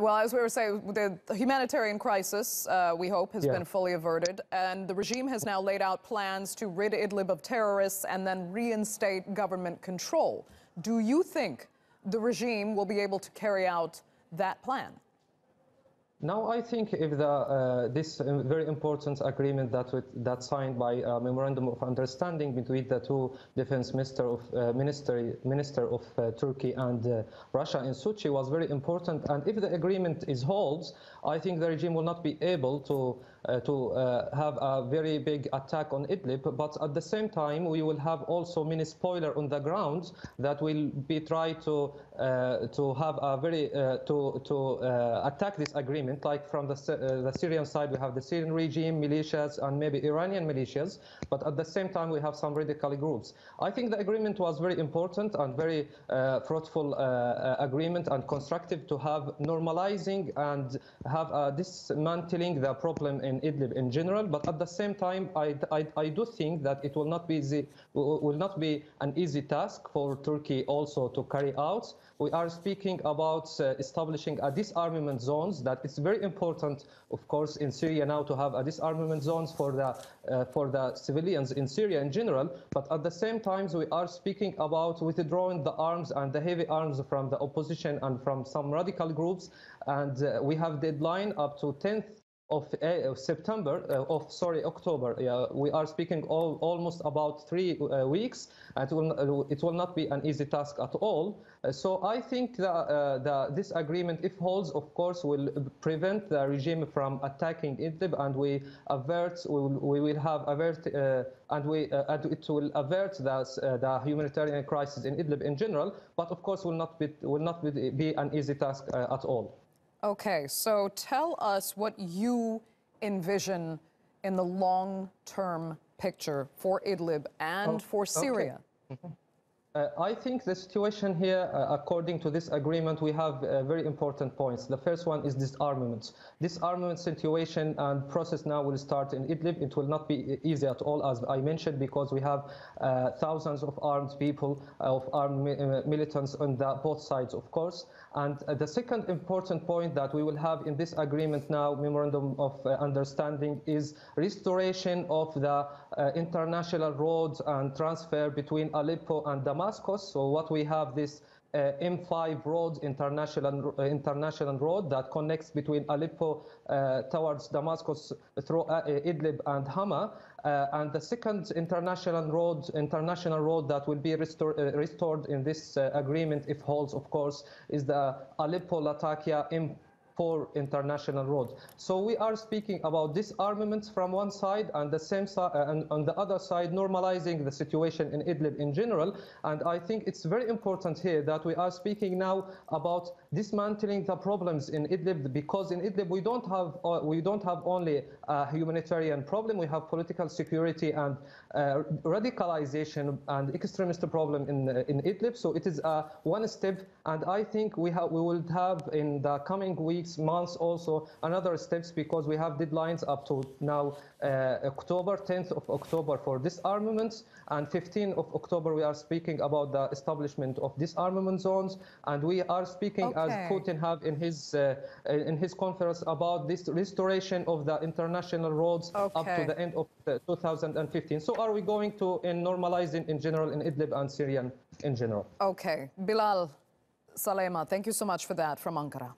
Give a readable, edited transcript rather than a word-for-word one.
Well, as we were saying, the humanitarian crisis, we hope, has been fully averted, and the regime has now laid out plans to rid Idlib of terrorists and then reinstate government control. Do you think the regime will be able to carry out that plan? Now, I think if this very important agreement that signed by a memorandum of understanding between the two defense minister of Turkey and Russia in Sochi was very important, and if the agreement is holds, I think the regime will not be able to have a very big attack on Idlib. But at the same time, we will have also mini spoiler on the ground that will be try to have a very attack this agreement. Like from the Syrian side, we have the Syrian regime, militias, and maybe Iranian militias. But at the same time, we have some radical groups. I think the agreement was very important and very fruitful agreement and constructive to have normalizing and have dismantling the problem in Idlib in general. But at the same time, I do think that it will not be an easy task for Turkey also to carry out. We are speaking about establishing a disarmament zones. That it's very important, of course, in Syria now to have a disarmament zones for the civilians in Syria in general. But at the same time, we are speaking about withdrawing the arms and the heavy arms from the opposition and from some radical groups. And we have deadline up to 10th of October. We are speaking almost about 3 weeks. It will not be an easy task at all. So I think that this agreement, if holds, of course, will prevent the regime from attacking Idlib, and it will avert the humanitarian crisis in Idlib in general. But of course, will not be an easy task at all. Okay, so tell us what you envision in the long-term picture for Idlib and for Syria. Okay. I think the situation here, according to this agreement, we have very important points. The first one is disarmament. Disarmament situation and process now will start in Idlib. It will not be easy at all, as I mentioned, because we have thousands of armed people, of armed militants on both sides, of course. And the second important point that we will have in this agreement now, memorandum of understanding, is restoration of the international roads and transfer between Aleppo and Damascus. So what we have this M5 road, international road that connects between Aleppo towards Damascus through Idlib and Hama. And the second international road that will be restored in this agreement, if holds, of course, is the Aleppo-Latakia M4 international road. So we are speaking about disarmament from one side, and the same side, and on the other side, normalizing the situation in Idlib in general. And I think it's very important here that we are speaking now about dismantling the problems in Idlib, because in Idlib we don't have only a humanitarian problem. We have political security and radicalization and extremist problem in Idlib. So it is one step, and I think we will have in the coming weeks, months also another steps, because we have deadlines up to now October, 10th of October for disarmaments, and 15th of October we are speaking about the establishment of disarmament zones, and we are speaking as Putin have in his conference about this restoration of the international roads up to the end of 2015. So are we going to normalize in general in Idlib and Syria in general? Okay, Bilal Salaymeh, thank you so much for that from Ankara.